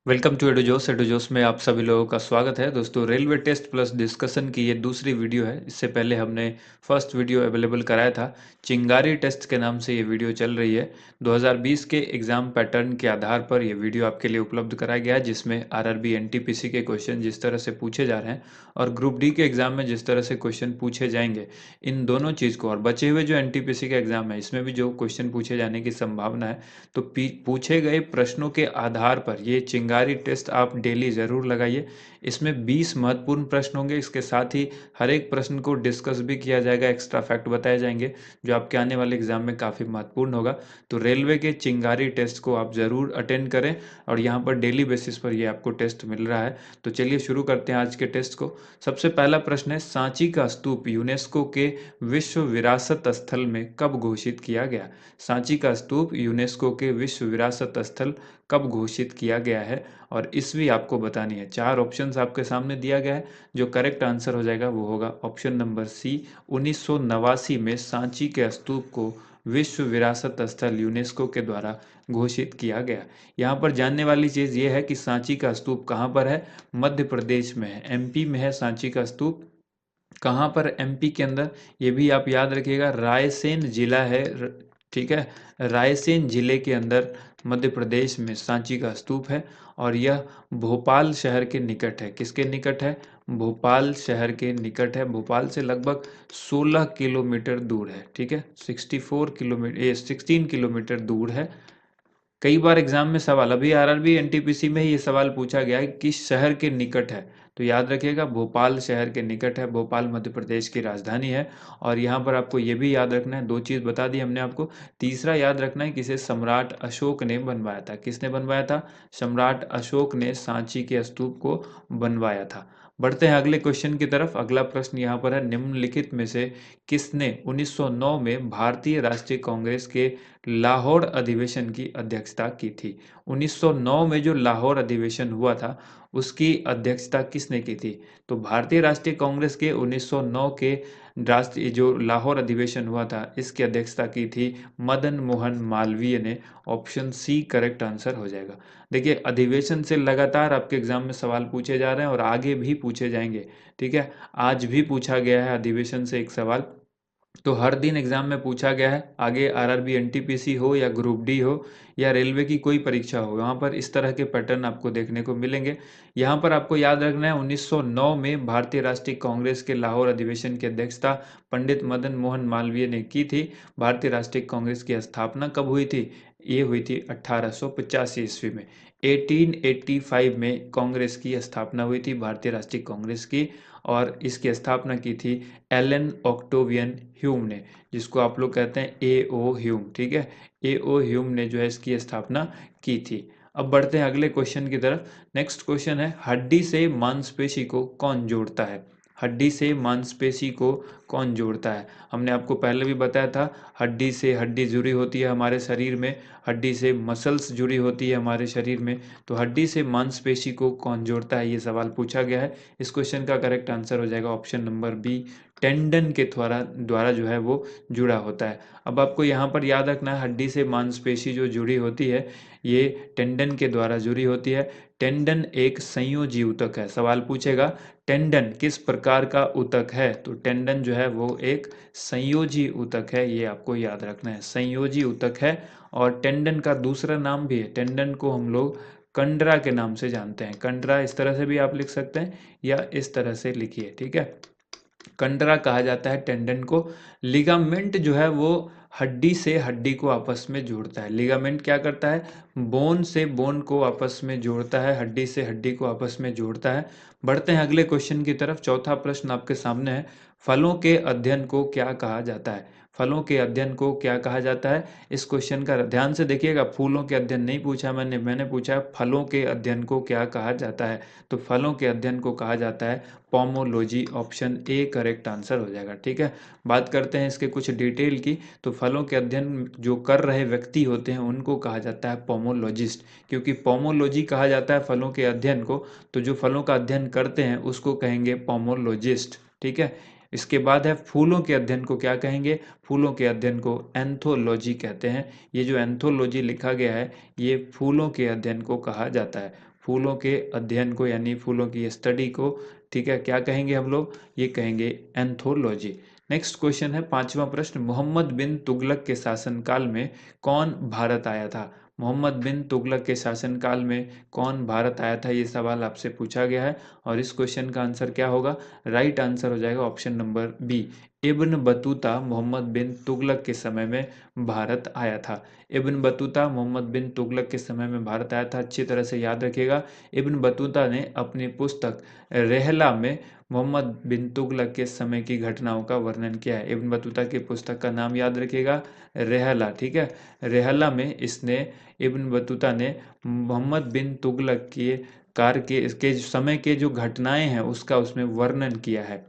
Welcome to एडुजोस। एडुजोस में आप सभी लोगों का स्वागत है। दोस्तों, रेलवे टेस्ट प्लस डिस्कशन की ये दूसरी वीडियो है। इससे पहले हमने फर्स्ट वीडियो अवेलेबल कराया था, चिंगारी टेस्ट के नाम से ये वीडियो चल रही है। 2020 के एग्ज़ाम पैटर्न के आधार पर ये वीडियो आपके लिए उपलब्ध कराया गया है, जिसमें आरआरबी एनटीपीसी के क्वेश्चन जिस तरह से पूछे जा रहे हैं और ग्रुप डी के एग्ज़ाम में जिस तरह से क्वेश्चन पूछे जाएंगे, इन दोनों चीज़ को, और बचे हुए जो एनटीपीसी का एग्ज़ाम है इसमें भी जो क्वेश्चन पूछे जाने की संभावना है, तो पूछे गए प्रश्नों के आधार पर ये चिंगारी टेस्ट आप डेली ज़रूर लगाइए। इसमें 20 महत्वपूर्ण प्रश्न होंगे। इसके साथ ही हर एक प्रश्न को डिस्कस भी किया जाएगा, एक्स्ट्रा फैक्ट बताए जाएंगे जो आपके आने वाले एग्जाम में काफ़ी महत्वपूर्ण होगा। तो रेलवे के चिंगारी टेस्ट को आप ज़रूर अटेंड करें और यहाँ पर डेली बेसिस पर ये आपको टेस्ट मिल रहा है। तो चलिए शुरू करते हैं आज के टेस्ट को। सबसे पहला प्रश्न है, सांची का स्तूप यूनेस्को के विश्व विरासत स्थल में कब घोषित किया गया? सांची का स्तूप यूनेस्को के विश्व विरासत स्थल कब घोषित किया गया है और ईस्वी आपको बतानी है। चार ऑप्शंस आपके सामने दिया गया है। जो करेक्ट आंसर हो जाएगा वो होगा ऑप्शन नंबर सी। 1989 में सांची के स्तूप को विश्व विरासत स्थल यूनेस्को के द्वारा घोषित किया गया। यहाँ पर जानने वाली चीज़ ये है कि सांची का स्तूप कहाँ पर है? मध्य प्रदेश में है, एमपी में है सांची का स्तूप। कहाँ पर? एमपी के अंदर। ये भी आप याद रखिएगा, रायसेन जिला है। ठीक है, रायसेन जिले के अंदर मध्य प्रदेश में सांची का स्तूप है और यह भोपाल शहर के निकट है। किसके निकट है? भोपाल शहर के निकट है। भोपाल से लगभग 16 किलोमीटर दूर है। ठीक है, 64 किलोमीटर, ये 16 किलोमीटर दूर है। कई बार एग्जाम में सवाल, अभी आरआरबी एनटीपीसी में ही ये सवाल पूछा गया है कि किस शहर के निकट है, तो याद रखिएगा भोपाल शहर के निकट है। भोपाल मध्य प्रदेश की राजधानी है। और यहाँ पर आपको ये भी याद रखना है, दो चीज़ बता दी हमने आपको। तीसरा याद रखना है कि इसे सम्राट अशोक ने बनवाया था। किसने बनवाया था? सम्राट अशोक ने सांची के स्तूप को बनवाया था। बढ़ते हैं अगले क्वेश्चन की तरफ। अगला प्रश्न यहाँ पर है, निम्नलिखित में से किसने 1909 में भारतीय राष्ट्रीय कांग्रेस के लाहौर अधिवेशन की अध्यक्षता की थी? 1909 में जो लाहौर अधिवेशन हुआ था उसकी अध्यक्षता किसने की थी? तो भारतीय राष्ट्रीय कांग्रेस के 1909 के राष्ट्रीय जो लाहौर अधिवेशन हुआ था इसकी अध्यक्षता की थी मदन मोहन मालवीय ने। ऑप्शन सी करेक्ट आंसर हो जाएगा। देखिए, अधिवेशन से लगातार आपके एग्जाम में सवाल पूछे जा रहे हैं और आगे भी पूछे जाएंगे। ठीक है, आज भी पूछा गया है अधिवेशन से एक सवाल। तो हर दिन एग्जाम में पूछा गया है। आगे आरआरबी एनटीपीसी हो या ग्रुप डी हो या रेलवे की कोई परीक्षा हो, वहाँ पर इस तरह के पैटर्न आपको देखने को मिलेंगे। यहाँ पर आपको याद रखना है, 1909 में भारतीय राष्ट्रीय कांग्रेस के लाहौर अधिवेशन की अध्यक्षता पंडित मदन मोहन मालवीय ने की थी। भारतीय राष्ट्रीय कांग्रेस की स्थापना कब हुई थी? ये हुई थी 1885 ईस्वी में। 1885 में कांग्रेस की स्थापना हुई थी, भारतीय राष्ट्रीय कांग्रेस की। और इसकी स्थापना की थी एलन ऑक्टोवियन ह्यूम ने, जिसको आप लोग कहते हैं ए ओ ह्यूम। ठीक है, ए ओ ह्यूम ने जो है इसकी स्थापना की थी। अब बढ़ते हैं अगले क्वेश्चन की तरफ। नेक्स्ट क्वेश्चन है, हड्डी से मांसपेशी को कौन जोड़ता है? हड्डी से मांसपेशी को कौन जोड़ता है? हमने आपको पहले भी बताया था, हड्डी से हड्डी जुड़ी होती है हमारे शरीर में, हड्डी से मसल्स जुड़ी होती है हमारे शरीर में। तो हड्डी से मांसपेशी को कौन जोड़ता है, ये सवाल पूछा गया है। इस क्वेश्चन का करेक्ट आंसर हो जाएगा ऑप्शन नंबर बी, टेंडन के द्वारा जो है वो जुड़ा होता है। अब आपको यहाँ पर याद रखना है, हड्डी से मांसपेशी जो जुड़ी होती है ये टेंडन के द्वारा जुड़ी होती है। टेंडन एक संयोजी ऊतक है। सवाल पूछेगा टेंडन किस प्रकार का ऊतक है, तो टेंडन जो है वो एक संयोजी ऊतक है। ये आपको याद रखना है, संयोजी ऊतक है। और टेंडन का दूसरा नाम भी है, टेंडन को हम लोग कंडरा के नाम से जानते हैं। कंडरा इस तरह से भी आप लिख सकते हैं या इस तरह से लिखिए। ठीक है, कंडरा कहा जाता है टेंडन को। लिगामेंट जो है वो हड्डी से हड्डी को आपस में जोड़ता है। लिगामेंट क्या करता है? बोन से बोन को आपस में जोड़ता है, हड्डी से हड्डी को आपस में जोड़ता है। बढ़ते हैं अगले क्वेश्चन की तरफ। चौथा प्रश्न आपके सामने है, फलों के अध्ययन को क्या कहा जाता है? फलों के अध्ययन को क्या कहा जाता है? इस क्वेश्चन का ध्यान से देखिएगा, फूलों के अध्ययन नहीं पूछा मैंने पूछा फलों के अध्ययन को क्या कहा जाता है। तो फलों के अध्ययन को कहा जाता है pomology. Option A correct answer हो जाएगा। ठीक है, बात करते हैं इसके कुछ डिटेल की। तो फलों के अध्ययन जो कर रहे व्यक्ति होते हैं उनको कहा जाता है पोमोलॉजिस्ट। क्योंकि पोमोलॉजी कहा जाता है फलों के अध्ययन को, तो जो फलों का अध्ययन करते हैं उसको कहेंगे पोमोलॉजिस्ट। ठीक है, इसके बाद है फूलों के अध्ययन को क्या कहेंगे? फूलों के अध्ययन को एंथोलॉजी कहते हैं। ये जो एंथोलॉजी लिखा गया है ये फूलों के अध्ययन को कहा जाता है। फूलों के अध्ययन को यानी फूलों की स्टडी को, ठीक है, क्या कहेंगे हम लोग? ये कहेंगे एंथोलॉजी। नेक्स्ट क्वेश्चन है 5वां प्रश्न, मोहम्मद बिन तुगलक के शासनकाल में कौन भारत आया था? मोहम्मद बिन तुगलक के शासनकाल में कौन भारत आया था, ये सवाल आपसे पूछा गया है। और इस क्वेश्चन का आंसर क्या होगा? राइट आंसर हो जाएगा option number B, Ibn Battuta Muhammad bin Tughlaq के समय में भारत आया था। इब्न बतूता मोहम्मद बिन तुगलक के समय में भारत आया था, अच्छी तरह से याद रखिएगा। इब्न बतूता ने अपनी पुस्तक रहला में मोहम्मद बिन तुगलक के समय की घटनाओं का वर्णन किया है। इब्न बतूता की पुस्तक का नाम याद रखिएगा, रहला, ठीक है। रहला में इसने, इब्न बतूता ने मोहम्मद बिन तुगलक के कार के इसके समय के जो घटनाएं हैं उसका उसमें वर्णन किया है।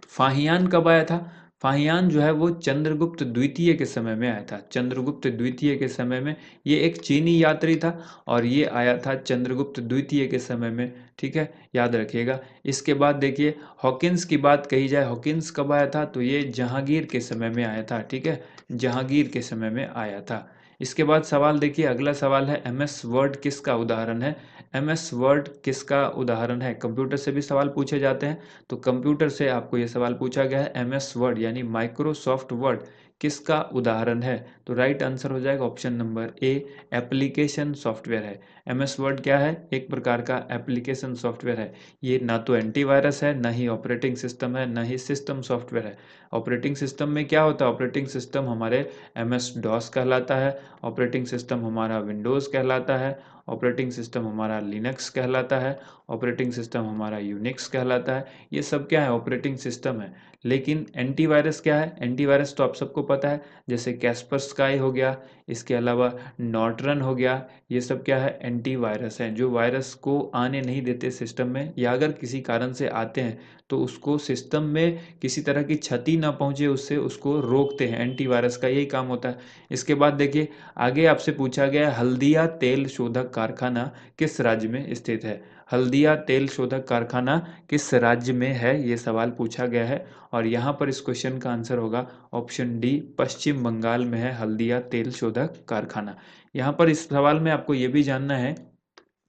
फाहियान कब आया था? फाहियान जो है वो चंद्रगुप्त द्वितीय के समय में आया था। चंद्रगुप्त द्वितीय के समय में ये एक चीनी यात्री था और ये आया था चंद्रगुप्त द्वितीय के समय में, ठीक है, याद रखिएगा। इसके बाद देखिए हॉकिंस की बात कही जाए, हॉकिंस कब आया था? तो ये जहांगीर के समय में आया था, ठीक है, जहांगीर के समय में आया था। इसके बाद सवाल देखिए, अगला सवाल है एमएस वर्ड किसका उदाहरण है? एमएस वर्ड किसका उदाहरण है? कंप्यूटर से भी सवाल पूछे जाते हैं, तो कंप्यूटर से आपको ये सवाल पूछा गया है, एमएस वर्ड यानी माइक्रोसॉफ्ट वर्ड किसका उदाहरण है? तो राइट आंसर हो जाएगा option number A, application software है। एमएस वर्ड क्या है? एक प्रकार का एप्लीकेशन सॉफ्टवेयर है। ये ना तो एंटीवायरस है, ना ही ऑपरेटिंग सिस्टम है, ना ही सिस्टम सॉफ्टवेयर है। ऑपरेटिंग सिस्टम में क्या होता है? ऑपरेटिंग सिस्टम हमारे एमएस डॉस कहलाता है, ऑपरेटिंग सिस्टम हमारा विंडोज़ कहलाता है, ऑपरेटिंग सिस्टम हमारा लिनक्स कहलाता है, ऑपरेटिंग सिस्टम हमारा यूनिक्स कहलाता है। ये सब क्या है? ऑपरेटिंग सिस्टम है। लेकिन एंटीवायरस क्या है? एंटीवायरस तो आप सबको पता है, जैसे कैस्परस्काई हो गया, इसके अलावा नॉर्टन हो गया, ये सब क्या है? एंटीवायरस हैं, जो वायरस को आने नहीं देते सिस्टम में, या अगर किसी कारण से आते हैं तो उसको सिस्टम में किसी तरह की क्षति ना पहुंचे उससे उसको रोकते हैं। एंटीवायरस का यही काम होता है। इसके बाद देखिए आगे आपसे पूछा गया है, हल्दिया तेल शोधक कारखाना किस राज्य में स्थित है? हल्दिया तेल शोधक कारखाना किस राज्य में है, ये सवाल पूछा गया है। और यहाँ पर इस क्वेश्चन का आंसर होगा ऑप्शन डी, पश्चिम बंगाल में है हल्दिया तेल शोधक कारखाना। यहाँ पर इस सवाल में आपको ये भी जानना है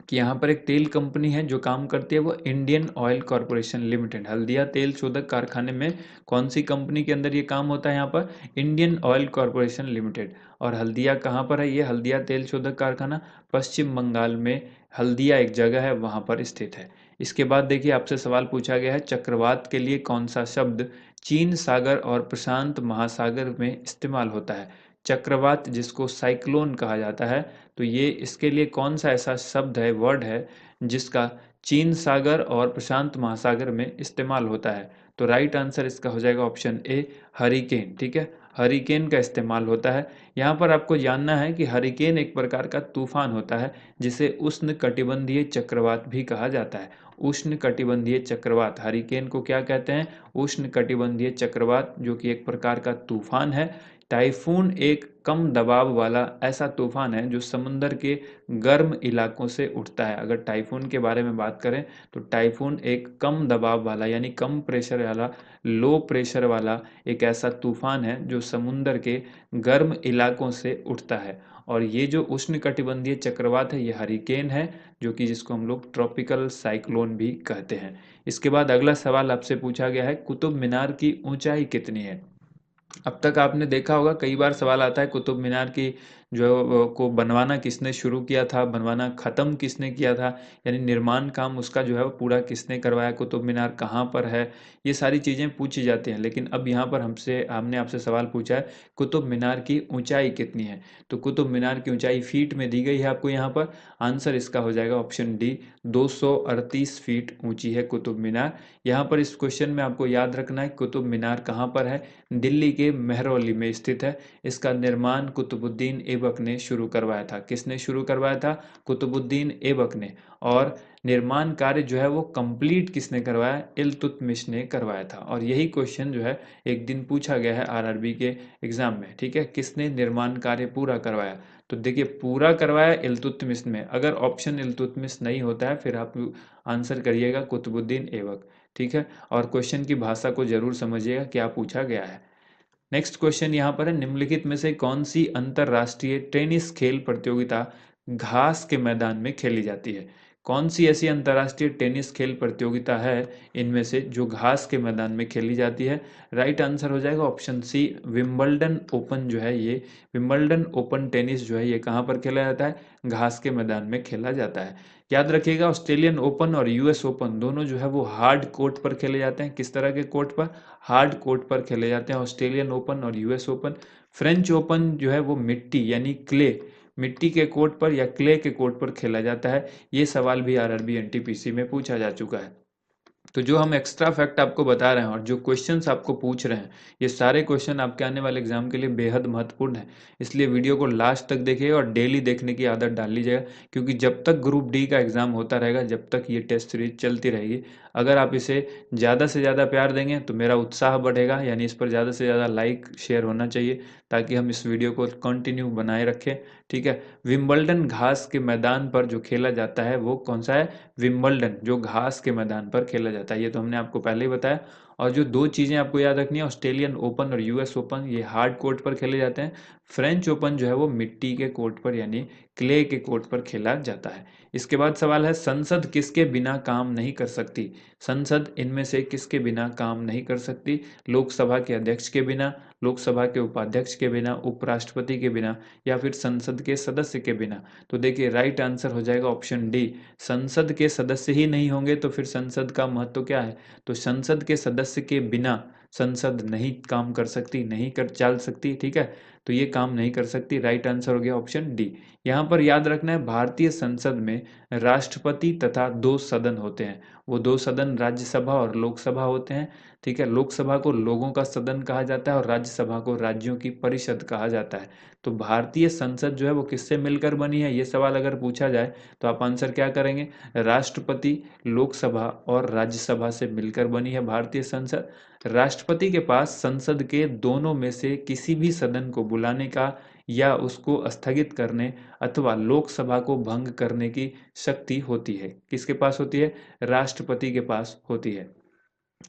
कि यहाँ पर एक तेल कंपनी है जो काम करती है, वो Indian oil corporation limited. Haldia तेल शोधक कारखाने में कौन सी कंपनी के अंदर ये काम होता है? यहाँ पर इंडियन ऑयल कॉरपोरेशन लिमिटेड। और हल्दिया कहाँ पर है? ये हल्दिया तेल शोधक कारखाना पश्चिम बंगाल में, हल्दिया एक जगह है वहाँ पर स्थित है। इसके बाद देखिए आपसे सवाल पूछा गया है, चक्रवात के लिए कौन सा शब्द चीन सागर और प्रशांत महासागर में इस्तेमाल होता है? चक्रवात जिसको साइक्लोन कहा जाता है, तो ये इसके लिए कौन सा ऐसा शब्द है, वर्ड है, जिसका चीन सागर और प्रशांत महासागर में इस्तेमाल होता है? तो राइट आंसर इसका हो जाएगा ऑप्शन ए, हरिकेन, ठीक है, हरिकेन का इस्तेमाल होता है। यहाँ पर आपको जानना है कि हरिकेन एक प्रकार का तूफान होता है जिसे उष्ण कटिबंधीय चक्रवात भी कहा जाता है। उष्ण कटिबंधीय चक्रवात, हरिकेन को क्या कहते हैं? उष्ण कटिबंधीय चक्रवात, जो कि एक प्रकार का तूफान है। टाइफून एक कम दबाव वाला ऐसा तूफान है जो समुंदर के गर्म इलाकों से उठता है। अगर टाइफून के बारे में बात करें तो टाइफून एक कम दबाव वाला यानी कम प्रेशर वाला, लो प्रेशर वाला एक ऐसा तूफान है जो समुंदर के गर्म इलाकों से उठता है। और ये जो उष्णकटिबंधीय चक्रवात है ये हरिकेन है, जो कि जिसको हम लोग ट्रॉपिकल साइक्लोन भी कहते हैं। इसके बाद अगला सवाल आपसे पूछा गया है, कुतुब मीनार की ऊंचाई कितनी है? अब तक आपने देखा होगा कई बार सवाल आता है कुतुब मीनार की जो को बनवाना किसने शुरू किया था, बनवाना ख़त्म किसने किया था, यानी निर्माण काम उसका जो है वो पूरा किसने करवाया, कुतुब मीनार कहाँ पर है, ये सारी चीज़ें पूछी जाती हैं। लेकिन अब यहाँ पर हमने आपसे सवाल पूछा है कुतुब मीनार की ऊंचाई कितनी है? तो कुतुब मीनार की ऊंचाई फीट में दी गई है आपको यहाँ पर। आंसर इसका हो जाएगा ऑप्शन डी, 238 फीट ऊंची है कुतुब मीनार। यहाँ पर इस क्वेश्चन में आपको याद रखना है कुतुब मीनार कहाँ पर है, दिल्ली के मेहरौली में स्थित है। इसका निर्माण कुतुबुद्दीन ऐबक ने शुरू करवाया था। किसने शुरू करवाया था? कुतुबुद्दीन ऐबक ने। और निर्माण कार्य जो है वो कंप्लीट किसने करवाया? इल्तुतमिश ने करवाया था। और यही क्वेश्चन जो है एक दिन पूछा गया है आरआरबी के एग्जाम में, ठीक है, किसने निर्माण कार्य पूरा करवाया? तो देखिए पूरा करवाया इल्तुतमिश में। अगर ऑप्शन इल्तुतमिश नहीं होता है फिर आप आंसर करिएगा कुतुबुद्दीन ऐबक, ठीक है, और क्वेश्चन की भाषा को जरूर समझिएगा क्या पूछा गया है। नेक्स्ट क्वेश्चन यहाँ पर है, निम्नलिखित में से कौन सी अंतरराष्ट्रीय टेनिस खेल प्रतियोगिता घास के मैदान में खेली जाती है? कौन सी ऐसी अंतरराष्ट्रीय टेनिस खेल प्रतियोगिता है इनमें से जो घास के मैदान में खेली जाती है? राइट आंसर हो जाएगा ऑप्शन सी, विंबलडन ओपन जो है ये, विंबलडन ओपन टेनिस जो है ये कहाँ पर खेला जाता है? घास के मैदान में खेला जाता है। याद रखिएगा, ऑस्ट्रेलियन ओपन और यूएस ओपन दोनों जो है वो हार्ड कोर्ट पर खेले जाते हैं। किस तरह के कोर्ट पर? हार्ड कोर्ट पर खेले जाते हैं ऑस्ट्रेलियन ओपन और यूएस ओपन। फ्रेंच ओपन जो है वो मिट्टी यानी क्ले, मिट्टी के कोर्ट पर या क्ले के कोर्ट पर खेला जाता है। ये सवाल भी आरआरबी एनटीपीसी में पूछा जा चुका है। तो जो हम एक्स्ट्रा फैक्ट आपको बता रहे हैं और जो क्वेश्चंस आपको पूछ रहे हैं, ये सारे क्वेश्चन आपके आने वाले एग्जाम के लिए बेहद महत्वपूर्ण है। इसलिए वीडियो को लास्ट तक देखिएगा और डेली देखने की आदत डाल लीजिएगा, क्योंकि जब तक ग्रुप डी का एग्जाम होता रहेगा, जब तक ये टेस्ट सीरीज चलती रहेगी, अगर आप इसे ज़्यादा से ज़्यादा प्यार देंगे तो मेरा उत्साह बढ़ेगा, यानी इस पर ज़्यादा से ज़्यादा लाइक शेयर होना चाहिए ताकि हम इस वीडियो को कंटिन्यू बनाए रखें। ठीक है, विंबलडन घास के मैदान पर जो खेला जाता है वो कौन सा है? विंबलडन, जो घास के मैदान पर खेला जाता है, ये तो हमने आपको पहले ही बताया। और जो दो चीज़ें आपको याद रखनी है, ऑस्ट्रेलियन ओपन और यूएस ओपन, ये हार्ड कोर्ट पर खेले जाते हैं। फ्रेंच ओपन जो है वो मिट्टी के कोर्ट पर यानी क्ले के कोर्ट पर खेला जाता है। इसके बाद सवाल है, संसद किसके बिना काम नहीं कर सकती? संसद इनमें से किसके बिना काम नहीं कर सकती? लोकसभा के अध्यक्ष के बिना, लोकसभा के उपाध्यक्ष के बिना, उपराष्ट्रपति के बिना, या फिर संसद के सदस्य के बिना? तो देखिए राइट आंसर हो जाएगा ऑप्शन डी, संसद के सदस्य ही नहीं होंगे तो फिर संसद का महत्व क्या है? तो संसद के सदस्य के बिना संसद नहीं काम कर सकती, नहीं कर चल सकती। ठीक है, तो ये काम नहीं कर सकती। राइट आंसर हो गया ऑप्शन डी। यहाँ पर याद रखना है, भारतीय संसद में राष्ट्रपति तथा दो सदन होते हैं। वो दो सदन राज्यसभा और लोकसभा होते हैं। ठीक है, लोकसभा को लोगों का सदन कहा जाता है और राज्यसभा को राज्यों की परिषद कहा जाता है। तो भारतीय संसद जो है वो किससे मिलकर बनी है, ये सवाल अगर पूछा जाए तो आप आंसर क्या करेंगे? राष्ट्रपति, लोकसभा और राज्यसभा से मिलकर बनी है भारतीय संसद। राष्ट्रपति के पास संसद के दोनों में से किसी भी सदन को बुलाने का या उसको स्थगित करने अथवा लोकसभा को भंग करने की शक्ति होती है। किसके पास होती है? राष्ट्रपति के पास होती है।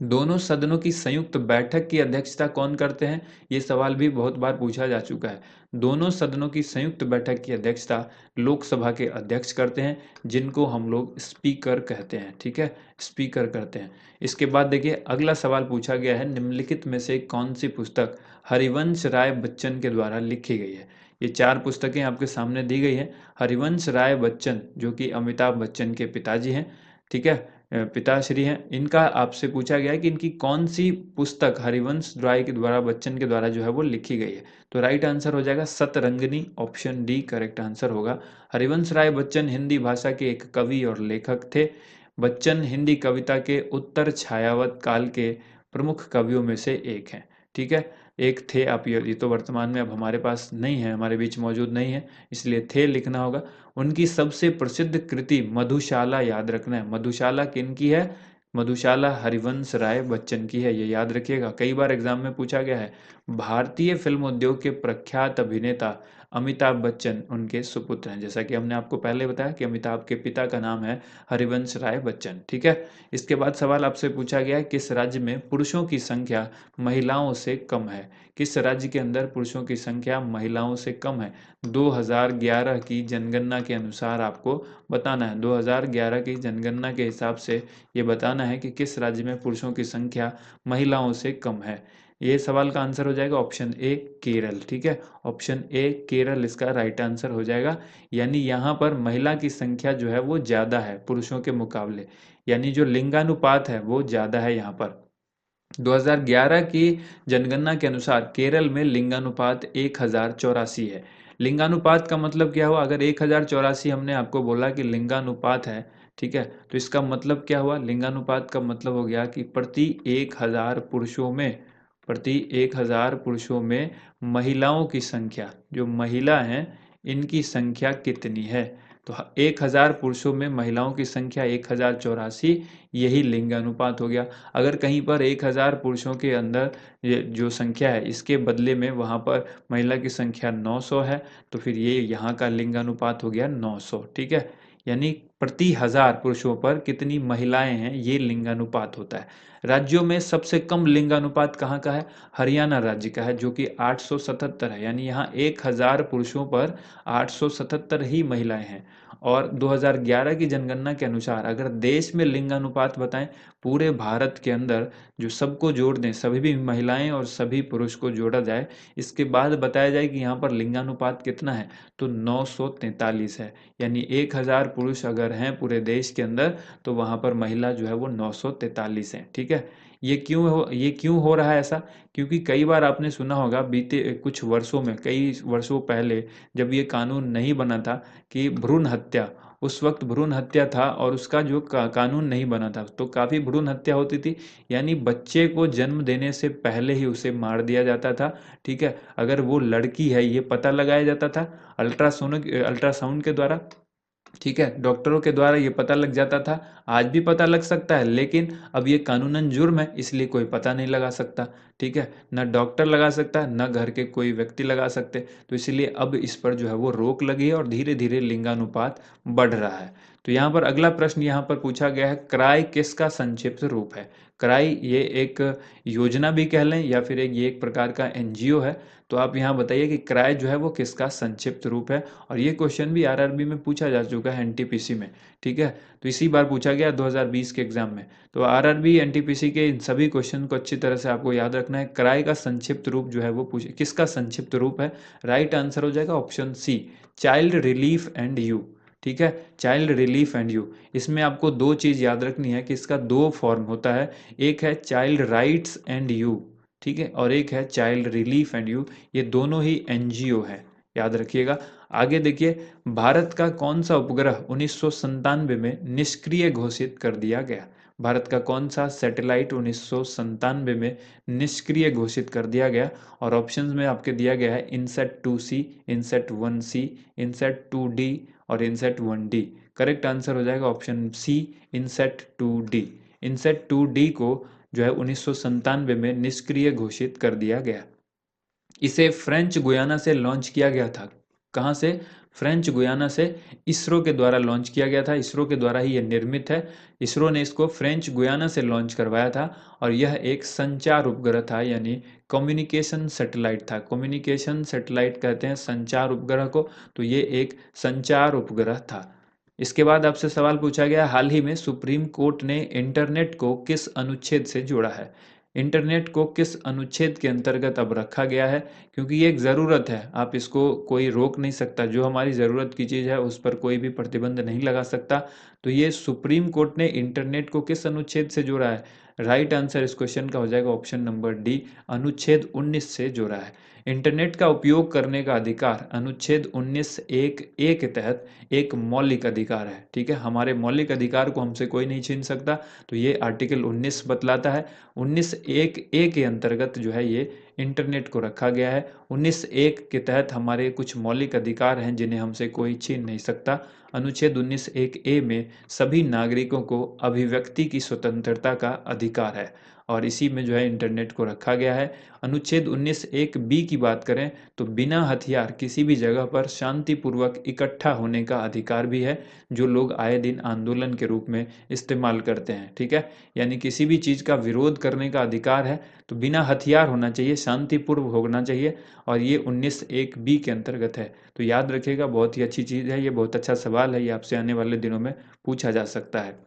दोनों सदनों की संयुक्त बैठक की अध्यक्षता कौन करते हैं? ये सवाल भी बहुत बार पूछा जा चुका है। दोनों सदनों की संयुक्त बैठक की अध्यक्षता लोकसभा के अध्यक्ष करते हैं, जिनको हम लोग स्पीकर कहते हैं। ठीक है, स्पीकर करते हैं। इसके बाद देखिए अगला सवाल पूछा गया है, निम्नलिखित में से कौन सी पुस्तक हरिवंश राय बच्चन के द्वारा लिखी गई है? ये चार पुस्तकें आपके सामने दी गई हैं। हरिवंश राय बच्चन जो कि अमिताभ बच्चन के पिताजी हैं, ठीक है, पिताश्री हैं, इनका आपसे पूछा गया है कि इनकी कौन सी पुस्तक हरिवंश राय के द्वारा, बच्चन के द्वारा जो है वो लिखी गई है? तो राइट आंसर हो जाएगा सतरंगिनी, ऑप्शन डी करेक्ट आंसर होगा। हरिवंश राय बच्चन हिंदी भाषा के एक कवि और लेखक थे। बच्चन हिंदी कविता के उत्तर छायावत काल के प्रमुख कवियों में से एक हैं। ठीक है, एक थे, आप ये तो वर्तमान में अब हमारे पास नहीं है, हमारे बीच मौजूद नहीं है, इसलिए थे लिखना होगा। उनकी सबसे प्रसिद्ध कृति मधुशाला याद रखना है। मधुशाला किनकी है? मधुशाला हरिवंश राय बच्चन की है, ये याद रखिएगा, कई बार एग्जाम में पूछा गया है। भारतीय फिल्म उद्योग के प्रख्यात अभिनेता अमिताभ बच्चन उनके सुपुत्र हैं, जैसा कि हमने आपको पहले बताया कि अमिताभ के पिता का नाम है हरिवंश राय बच्चन। ठीक है, इसके बाद सवाल आपसे पूछा गया है, किस राज्य में पुरुषों की संख्या महिलाओं से कम है? किस राज्य के अंदर पुरुषों की संख्या महिलाओं से कम है? 2011 की जनगणना के अनुसार आपको बताना है। 2011 की जनगणना के हिसाब से ये बताना है कि किस राज्य में पुरुषों की संख्या महिलाओं से कम है। ये सवाल का आंसर हो जाएगा ऑप्शन ए केरल। ठीक है, ऑप्शन ए केरल इसका राइट आंसर हो जाएगा। यानी यहाँ पर महिला की संख्या जो है वो ज़्यादा है पुरुषों के मुकाबले, यानी जो लिंगानुपात है वो ज़्यादा है यहाँ पर। 2011 की जनगणना के अनुसार केरल में लिंगानुपात 1084 है। लिंगानुपात का मतलब क्या हुआ? अगर 1084 हमने आपको बोला कि लिंगानुपात है, ठीक है, तो इसका मतलब क्या हुआ? लिंगानुपात का मतलब हो गया कि प्रति 1000 पुरुषों में, प्रति 1000 पुरुषों में महिलाओं की संख्या, जो महिला हैं इनकी संख्या कितनी है? तो 1000 पुरुषों में महिलाओं की संख्या 1084, यही लिंगानुपात हो गया। अगर कहीं पर 1000 पुरुषों के अंदर ये जो संख्या है इसके बदले में वहाँ पर महिला की संख्या 900 है, तो फिर ये यहाँ का लिंगानुपात हो गया 900। ठीक है, यानी प्रति 1000 पुरुषों पर कितनी महिलाएं हैं, ये लिंगानुपात होता है। राज्यों में सबसे कम लिंगानुपात कहाँ का है? हरियाणा राज्य का है, जो कि 877 है। यानी यहाँ 1000 पुरुषों पर 877 ही महिलाएं हैं। और 2011 की जनगणना के अनुसार अगर देश में लिंगानुपात बताएं, पूरे भारत के अंदर जो सबको जोड़ दें, सभी भी महिलाएं और सभी पुरुष को जोड़ा जाए, इसके बाद बताया जाए कि यहाँ पर लिंगानुपात कितना है, तो 943 है। यानी 1000 पुरुष अगर हैं पूरे देश के अंदर, तो वहाँ पर महिला जो है वो 943 है। ठीक है, ये क्यों हो रहा है ऐसा? क्योंकि कई बार आपने सुना होगा बीते कुछ वर्षों में, कई वर्षों पहले जब ये कानून नहीं बना था कि भ्रूण हत्या, उस वक्त भ्रूण हत्या था और उसका जो कानून नहीं बना था, तो काफ़ी भ्रूण हत्या होती थी। यानी बच्चे को जन्म देने से पहले ही उसे मार दिया जाता था। ठीक है, अगर वो लड़की है ये पता लगाया जाता था अल्ट्रासाउंड के द्वारा। ठीक है, डॉक्टरों के द्वारा ये पता लग जाता था। आज भी पता लग सकता है, लेकिन अब ये कानूनन जुर्म है, इसलिए कोई पता नहीं लगा सकता। ठीक है, ना डॉक्टर लगा सकता है, ना घर के कोई व्यक्ति लगा सकते। तो इसलिए अब इस पर जो है वो रोक लगी है और धीरे धीरे लिंगानुपात बढ़ रहा है। तो यहाँ पर अगला प्रश्न यहाँ पर पूछा गया है, क्राई किसका संक्षिप्त रूप है? क्राई ये एक योजना भी कह लें या फिर ये एक प्रकार का एनजीओ है। तो आप यहाँ बताइए कि क्राई जो है वो किसका संक्षिप्त रूप है। और ये क्वेश्चन भी आरआरबी में पूछा जा चुका है, एनटीपीसी में। ठीक है, तो इसी बार पूछा गया 2020 के एग्जाम में। तो आरआरबी एनटीपीसी के इन सभी क्वेश्चन को अच्छी तरह से आपको याद रखना है। क्राई का संक्षिप्त रूप जो है वो पूछे, किसका संक्षिप्त रूप है? राइट आंसर हो जाएगा option C, child relief and you. ठीक है, चाइल्ड रिलीफ एंड यू। इसमें आपको दो चीज याद रखनी है कि इसका दो फॉर्म होता है, एक है चाइल्ड राइट्स एंड यू, ठीक है, और एक है चाइल्ड रिलीफ एंड यू। ये दोनों ही एनजीओ है, याद रखिएगा। आगे देखिए, भारत का कौन सा उपग्रह 1997 में निष्क्रिय घोषित कर दिया गया? भारत का कौन सा सैटेलाइट 1997 में निष्क्रिय घोषित कर दिया गया? और ऑप्शंस में आपके दिया गया है INSAT 2C, INSAT 1C, INSAT 2D और इनसेट 1D। करेक्ट आंसर हो जाएगा ऑप्शन सी, इनसेट 2D। इनसेट 2D को जो है 1997 में निष्क्रिय घोषित कर दिया गया। इसे फ्रेंच गुयाना से लॉन्च किया गया था। कहाँ से? फ्रेंच गुयाना से इसरो के द्वारा लॉन्च किया गया था। इसरो के द्वारा ही यह निर्मित है। इसरो ने इसको फ्रेंच गुयाना से लॉन्च करवाया था और यह एक संचार उपग्रह था, यानी कम्युनिकेशन सैटेलाइट था। कम्युनिकेशन सैटेलाइट कहते हैं संचार उपग्रह को, तो ये एक संचार उपग्रह था। इसके बाद आपसे सवाल पूछा गया, हाल ही में सुप्रीम कोर्ट ने इंटरनेट को किस अनुच्छेद से जोड़ा है? इंटरनेट को किस अनुच्छेद के अंतर्गत अब रखा गया है? क्योंकि ये एक ज़रूरत है, आप इसको कोई रोक नहीं सकता। जो हमारी ज़रूरत की चीज़ है उस पर कोई भी प्रतिबंध नहीं लगा सकता। तो ये सुप्रीम कोर्ट ने इंटरनेट को किस अनुच्छेद से जोड़ा है? राइट आंसर इस क्वेश्चन का हो जाएगा ऑप्शन नंबर डी, अनुच्छेद 19 से जोड़ा है। इंटरनेट का उपयोग करने का अधिकार अनुच्छेद 19 एक ए के तहत एक मौलिक अधिकार है। ठीक है, हमारे मौलिक अधिकार को हमसे कोई नहीं छीन सकता। तो ये आर्टिकल 19 बतलाता है। 19 एक ए के अंतर्गत जो है ये इंटरनेट को रखा गया है। 19 एक के तहत हमारे कुछ मौलिक अधिकार हैं जिन्हें हमसे कोई छीन नहीं सकता। अनुच्छेद 19 एक ए में सभी नागरिकों को अभिव्यक्ति की स्वतंत्रता का अधिकार है और इसी में जो है इंटरनेट को रखा गया है। अनुच्छेद 19 एक बी की बात करें तो बिना हथियार किसी भी जगह पर शांतिपूर्वक इकट्ठा होने का अधिकार भी है, जो लोग आए दिन आंदोलन के रूप में इस्तेमाल करते हैं। ठीक है, यानी किसी भी चीज़ का विरोध करने का अधिकार है, तो बिना हथियार होना चाहिए, शांतिपूर्व होना चाहिए, और ये 19 एक बी के अंतर्गत है। तो याद रखिएगा, बहुत ही अच्छी चीज़ है, ये बहुत अच्छा सवाल है, ये आपसे आने वाले दिनों में पूछा जा सकता है।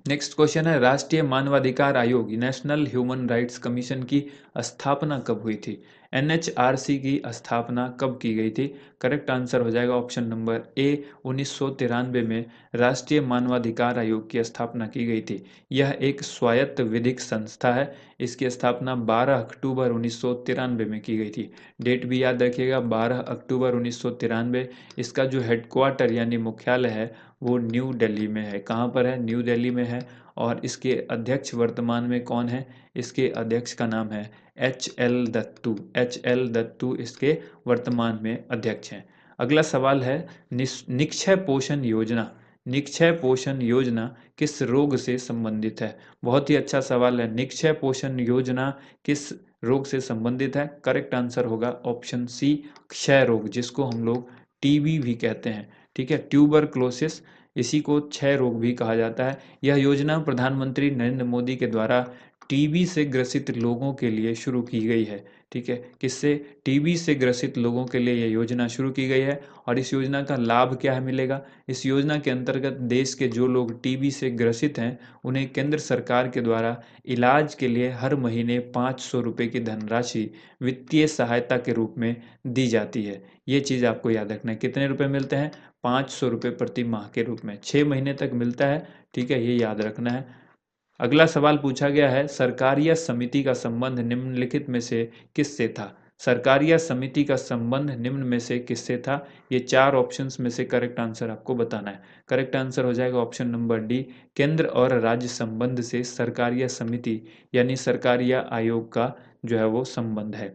नेक्स्ट क्वेश्चन है, राष्ट्रीय मानवाधिकार आयोग नेशनल ह्यूमन राइट्स कमीशन की स्थापना कब हुई थी? एनएचआरसी की स्थापना कब की गई थी? करेक्ट आंसर हो जाएगा ऑप्शन नंबर ए, 1993 में राष्ट्रीय मानवाधिकार आयोग की स्थापना की गई थी। यह एक स्वायत्त विधिक संस्था है। इसकी स्थापना 12 अक्टूबर 1993 में की गई थी। डेट भी याद रखिएगा, 12 अक्टूबर 1993। इसका जो हेडक्वार्टर यानी मुख्यालय है वो न्यू दिल्ली में है। कहाँ पर है? न्यू दिल्ली में है। और इसके अध्यक्ष वर्तमान में कौन है? इसके अध्यक्ष का नाम है एच.एल. दत्तू। एच.एल. दत्तू इसके वर्तमान में अध्यक्ष हैं। अगला सवाल है, निक्षय पोषण योजना, निक्षय पोषण योजना किस रोग से संबंधित है? बहुत ही अच्छा सवाल है। निक्षय पोषण योजना किस रोग से संबंधित है? करेक्ट आंसर होगा ऑप्शन सी, क्षय रोग, जिसको हम लोग टीबी भी कहते हैं। ठीक है, ट्यूबरक्लोसिस, इसी को क्षय रोग भी कहा जाता है। यह योजना प्रधानमंत्री नरेंद्र मोदी के द्वारा टीबी से ग्रसित लोगों के लिए शुरू की गई है। ठीक है, किससे? टीबी से ग्रसित लोगों के लिए यह योजना शुरू की गई है। और इस योजना का लाभ क्या है मिलेगा? इस योजना के अंतर्गत देश के जो लोग टीबी से ग्रसित हैं उन्हें केंद्र सरकार के द्वारा इलाज के लिए हर महीने 500 रुपये की धनराशि वित्तीय सहायता के रूप में दी जाती है। ये चीज़ आपको याद रखना है। कितने रुपए मिलते हैं? 500 रुपये प्रति माह के रूप में 6 महीने तक मिलता है। ठीक है, ये याद रखना है। अगला सवाल पूछा गया है, सरकारिया समिति का संबंध निम्नलिखित में से किससे था? सरकारिया समिति का संबंध निम्न में से किससे था? ये 4 ऑप्शंस में से करेक्ट आंसर आपको बताना है। करेक्ट आंसर हो जाएगा ऑप्शन नंबर डी, केंद्र और राज्य संबंध से सरकारिया समिति यानी सरकारिया आयोग का जो है वो संबंध है।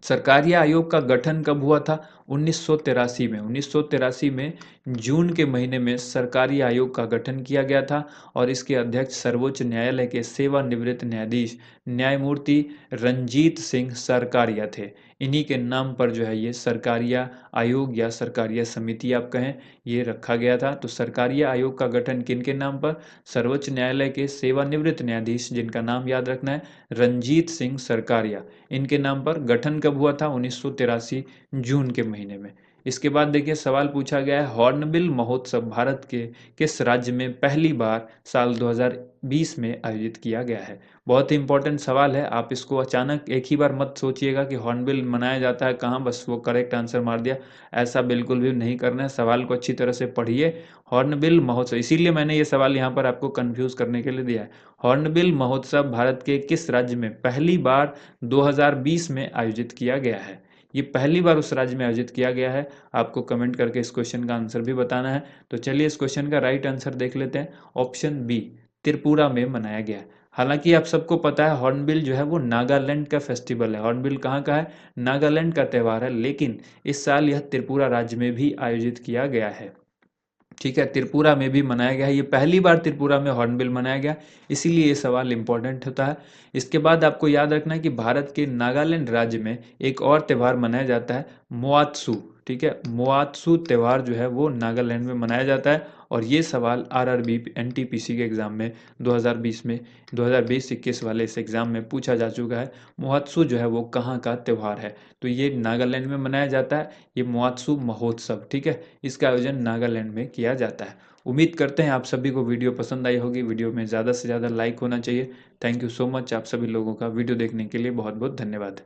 सरकारिया आयोग का गठन कब हुआ था? 1983 में। 1983 में जून के महीने में सरकारी आयोग का गठन किया गया था और इसके अध्यक्ष सर्वोच्च न्यायालय के सेवानिवृत्त न्यायाधीश न्यायमूर्ति रंजीत सिंह सरकारिया थे। इन्हीं के नाम पर जो है ये सरकारिया आयोग या सरकारिया समिति आप कहें, ये रखा गया था। तो सरकारिया आयोग का गठन किन के नाम पर? सर्वोच्च न्यायालय के सेवानिवृत्त न्यायाधीश, जिनका नाम याद रखना है, रंजीत सिंह सरकारिया, इनके नाम पर गठन कब हुआ था? 1983 जून के महीने में। इसके बाद देखिए सवाल पूछा गया है, हॉर्नबिल महोत्सव भारत के किस राज्य में पहली बार साल 2020 में आयोजित किया गया है? बहुत ही इंपॉर्टेंट सवाल है। आप इसको अचानक एक ही बार मत सोचिएगा कि हॉर्नबिल मनाया जाता है कहाँ, बस वो करेक्ट आंसर मार दिया। ऐसा बिल्कुल भी नहीं करना है। सवाल को अच्छी तरह से पढ़िए। हॉर्नबिल महोत्सव, इसीलिए मैंने ये सवाल यहाँ पर आपको कंफ्यूज करने के लिए दिया है। हॉर्नबिल महोत्सव भारत के किस राज्य में पहली बार 2020 में आयोजित किया गया है? ये पहली बार उस राज्य में आयोजित किया गया है। आपको कमेंट करके इस क्वेश्चन का आंसर भी बताना है। तो चलिए इस क्वेश्चन का राइट आंसर देख लेते हैं। ऑप्शन बी, त्रिपुरा में मनाया गया है। हालांकि आप सबको पता है हॉर्नबिल जो है वो नागालैंड का फेस्टिवल है। हॉर्नबिल कहाँ का है? नागालैंड का त्यौहार है, लेकिन इस साल यह त्रिपुरा राज्य में भी आयोजित किया गया है। ठीक है, त्रिपुरा में भी मनाया गया है। ये पहली बार त्रिपुरा में हॉर्नबिल मनाया गया, इसीलिए ये सवाल इंपॉर्टेंट होता है। इसके बाद आपको याद रखना है कि भारत के नागालैंड राज्य में एक और त्यौहार मनाया जाता है, मोआत्सु। ठीक है, मोआत्सु त्यौहार जो है वो नागालैंड में मनाया जाता है। और ये सवाल आरआरबी एनटीपीसी के एग्जाम में 2020 में 2020-21 वाले इस एग्जाम में पूछा जा चुका है। मोआत्सु जो है वो कहाँ का त्यौहार है? तो ये नागालैंड में मनाया जाता है, ये मोआत्सु महोत्सव। ठीक है, इसका आयोजन नागालैंड में किया जाता है। उम्मीद करते हैं आप सभी को वीडियो पसंद आई होगी। वीडियो में ज़्यादा से ज़्यादा लाइक होना चाहिए। Thank you so much. आप सभी लोगों का वीडियो देखने के लिए बहुत बहुत धन्यवाद।